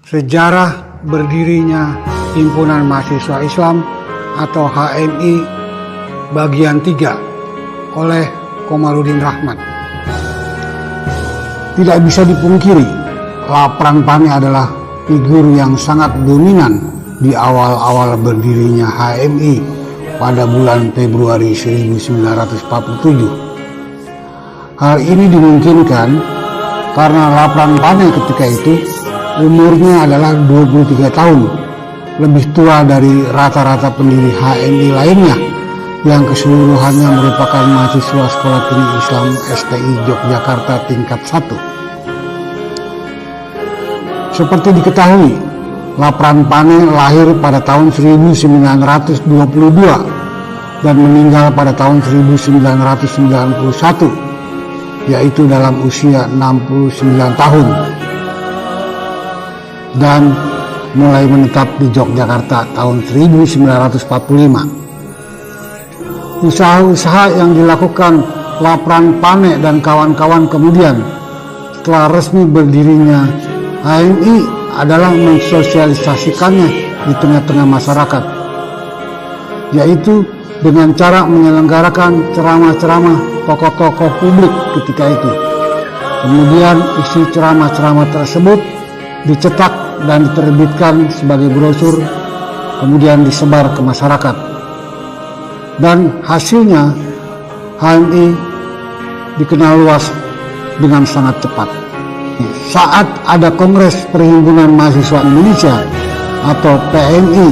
Sejarah berdirinya Himpunan Mahasiswa Islam atau HMI bagian 3 oleh Komarudin Rahmat. Tidak bisa dipungkiri, Lapran Pane adalah figur yang sangat dominan di awal-awal berdirinya HMI pada bulan Februari 1947. Hal ini dimungkinkan karena Lapran Pane ketika itu umurnya adalah 23 tahun, lebih tua dari rata-rata pendiri HMI lainnya yang keseluruhannya merupakan mahasiswa Sekolah Tinggi Islam STI Yogyakarta tingkat 1. Seperti diketahui, Lapran Pane lahir pada tahun 1922 dan meninggal pada tahun 1991, yaitu dalam usia 69 tahun. Dan mulai menetap di Yogyakarta tahun 1945. Usaha-usaha yang dilakukan Lapran Pane dan kawan-kawan kemudian setelah resmi berdirinya HMI adalah mensosialisasikannya di tengah-tengah masyarakat, yaitu dengan cara menyelenggarakan ceramah-ceramah tokoh-tokoh publik ketika itu. Kemudian isi ceramah-ceramah tersebut dicetak dan diterbitkan sebagai brosur, kemudian disebar ke masyarakat. Dan hasilnya HMI dikenal luas dengan sangat cepat. Saat ada Kongres Perhimpunan Mahasiswa Indonesia atau PMI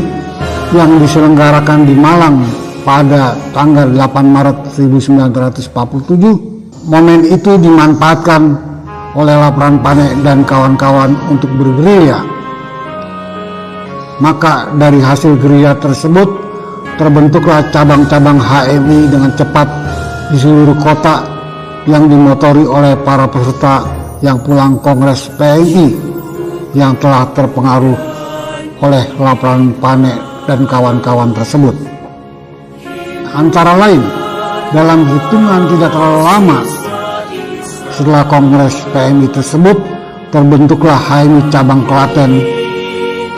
yang diselenggarakan di Malang pada tanggal 8 Maret 1947, momen itu dimanfaatkan oleh Lapran Pane dan kawan-kawan untuk bergerilya. Maka dari hasil gerilya tersebut terbentuklah cabang-cabang HMI dengan cepat di seluruh kota yang dimotori oleh para peserta yang pulang Kongres PMI yang telah terpengaruh oleh Lapran Pane dan kawan-kawan tersebut. Antara lain, dalam hitungan tidak terlalu lama setelah Kongres PMI tersebut, terbentuklah HMI cabang Klaten,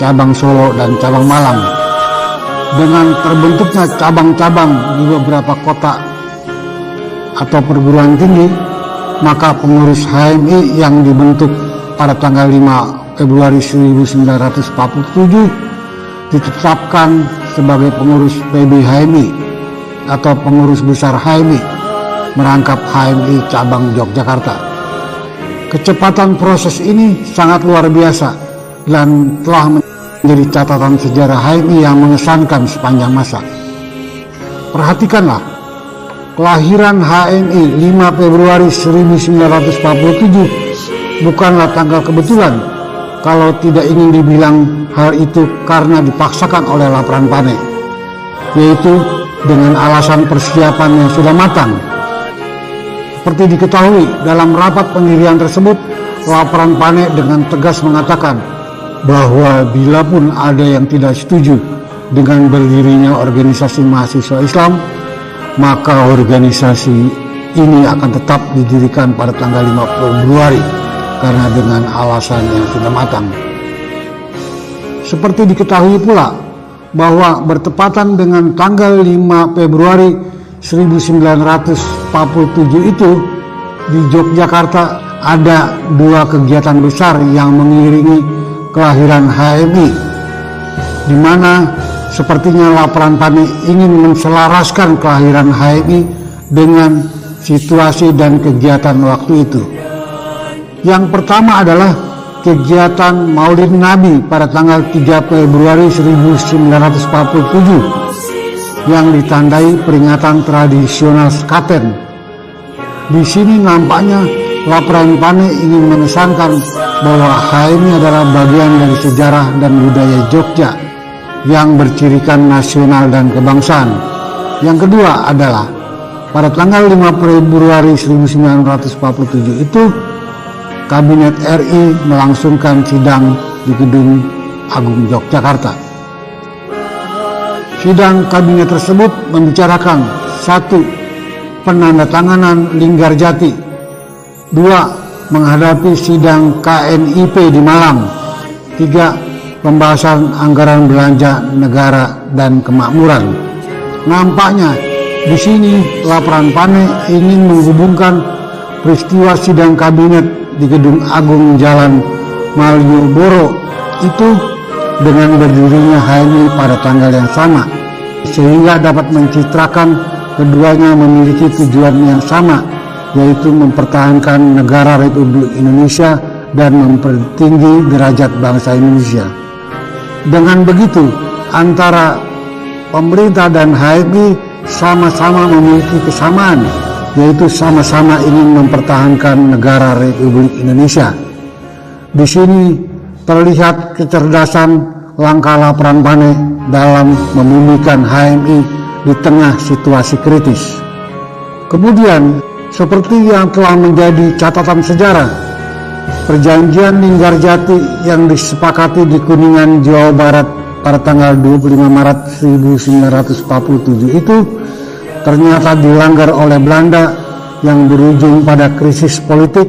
cabang Solo, dan cabang Malang. Dengan terbentuknya cabang-cabang di beberapa kota atau perguruan tinggi, maka pengurus HMI yang dibentuk pada tanggal 5 Februari 1947 ditetapkan sebagai pengurus PB HMI atau pengurus besar HMI merangkap HMI cabang Yogyakarta. Kecepatan proses ini sangat luar biasa dan telah menjadi catatan sejarah HMI yang mengesankan sepanjang masa. Perhatikanlah, kelahiran HMI 5 Februari 1947 bukanlah tanggal kebetulan kalau tidak ingin dibilang hal itu karena dipaksakan oleh Lapran Pane, yaitu dengan alasan persiapan yang sudah matang. Seperti diketahui, dalam rapat pendirian tersebut, Lapran Pane dengan tegas mengatakan bahwa bila pun ada yang tidak setuju dengan berdirinya organisasi mahasiswa Islam, maka organisasi ini akan tetap didirikan pada tanggal 5 Februari karena dengan alasan yang sudah matang. Seperti diketahui pula bahwa bertepatan dengan tanggal 5 Februari 1947 itu di Yogyakarta ada dua kegiatan besar yang mengiringi kelahiran HMI, di mana sepertinya Lapran Pane ingin menselaraskan kelahiran HMI dengan situasi dan kegiatan waktu itu. Yang pertama adalah kegiatan Maulid Nabi pada tanggal 3 Februari 1947 yang ditandai peringatan tradisional Sekaten. Di sini nampaknya Lapran Pane ingin mengesankan bahwa HMI adalah bagian dari sejarah dan budaya Jogja yang bercirikan nasional dan kebangsaan. Yang kedua adalah pada tanggal 5 Februari 1947 itu Kabinet RI melangsungkan sidang di Gedung Agung Yogyakarta. Sidang kabinet tersebut membicarakan 1. Penandatanganan Linggarjati, 2. Menghadapi sidang KNIP di Malang, 3. Pembahasan anggaran belanja negara dan kemakmuran. Nampaknya di sini laporan Pane ingin menghubungkan peristiwa sidang kabinet di Gedung Agung Jalan Malioboro itu dengan berdirinya HMI pada tanggal yang sama, sehingga dapat mencitrakan keduanya memiliki tujuan yang sama, yaitu mempertahankan negara Republik Indonesia dan mempertinggi derajat bangsa Indonesia. Dengan begitu, antara pemerintah dan HMI sama-sama memiliki kesamaan, yaitu sama-sama ingin mempertahankan negara Republik Indonesia. Di sini terlihat kecerdasan langkah laporan Pane dalam membumikan HMI di tengah situasi kritis. Kemudian, seperti yang telah menjadi catatan sejarah, perjanjian Linggarjati yang disepakati di Kuningan, Jawa Barat pada tanggal 25 Maret 1947 itu ternyata dilanggar oleh Belanda yang berujung pada krisis politik.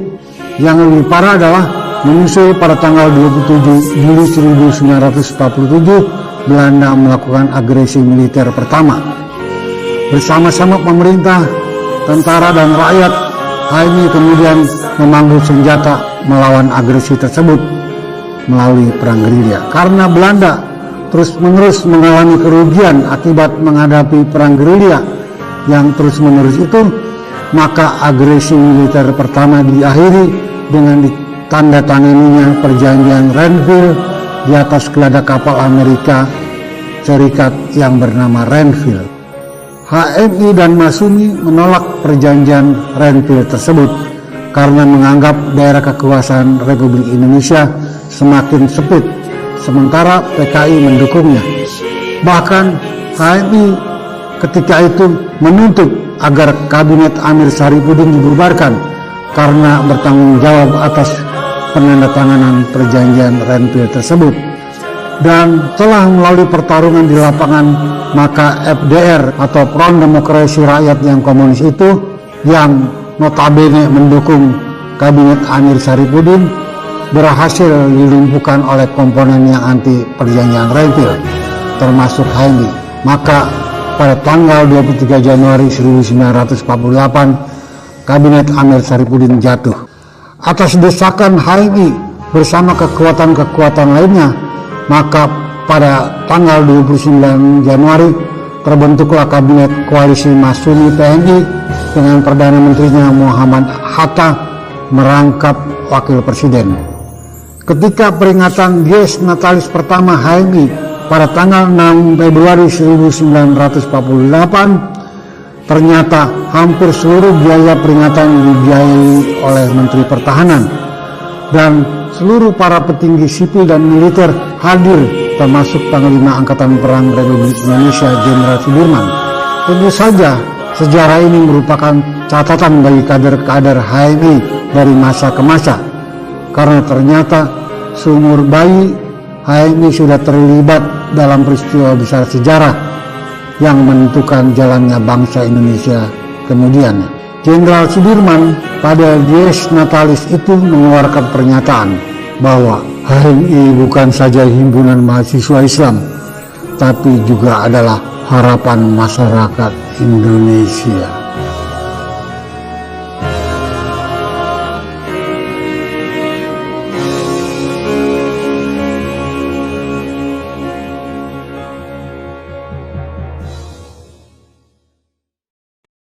Yang lebih parah adalah menyusul pada tanggal 27 Juli 1947 Belanda melakukan agresi militer pertama. Bersama-sama pemerintah, tentara dan rakyat, HMI kemudian memanggul senjata melawan agresi tersebut melalui perang gerilya. Karena Belanda terus-menerus mengalami kerugian akibat menghadapi perang gerilya yang terus-menerus itu, maka agresi militer pertama diakhiri dengan ditandatanganinya perjanjian Renville di atas geladak kapal Amerika Serikat yang bernama Renville. HMI dan Masyumi menolak perjanjian Renville tersebut karena menganggap daerah kekuasaan Republik Indonesia semakin sempit, sementara PKI mendukungnya. Bahkan HMI ketika itu menuntut agar kabinet Amir Syarifuddin dibubarkan karena bertanggung jawab atas penandatanganan perjanjian Renville tersebut. Dan telah melalui pertarungan di lapangan, maka FDR atau Front Demokrasi Rakyat yang Komunis itu, yang notabene mendukung kabinet Amir Syarifuddin, berhasil dilumpuhkan oleh komponen yang anti perjanjian Renville, termasuk HMI. Maka pada tanggal 23 Januari 1948, kabinet Amir Syarifuddin jatuh. Atas desakan HMI bersama kekuatan-kekuatan lainnya, maka pada tanggal 29 Januari terbentuklah kabinet koalisi Masyumi TNI dengan Perdana Menterinya Muhammad Hatta merangkap wakil presiden. Ketika peringatan Dies Natalis pertama HMI pada tanggal 6 Februari 1948, ternyata hampir seluruh biaya peringatan dibiayai oleh Menteri Pertahanan, dan seluruh para petinggi sipil dan militer hadir, termasuk Panglima Angkatan Perang Republik Indonesia Jenderal Sudirman. Tentu saja sejarah ini merupakan catatan bagi kader-kader HMI dari masa ke masa, karena ternyata seumur bayi HMI sudah terlibat dalam peristiwa besar sejarah yang menentukan jalannya bangsa Indonesia kemudian. Jenderal Sudirman pada Dies Natalis itu mengeluarkan pernyataan bahwa HMI bukan saja himpunan mahasiswa Islam, tapi juga adalah harapan masyarakat Indonesia.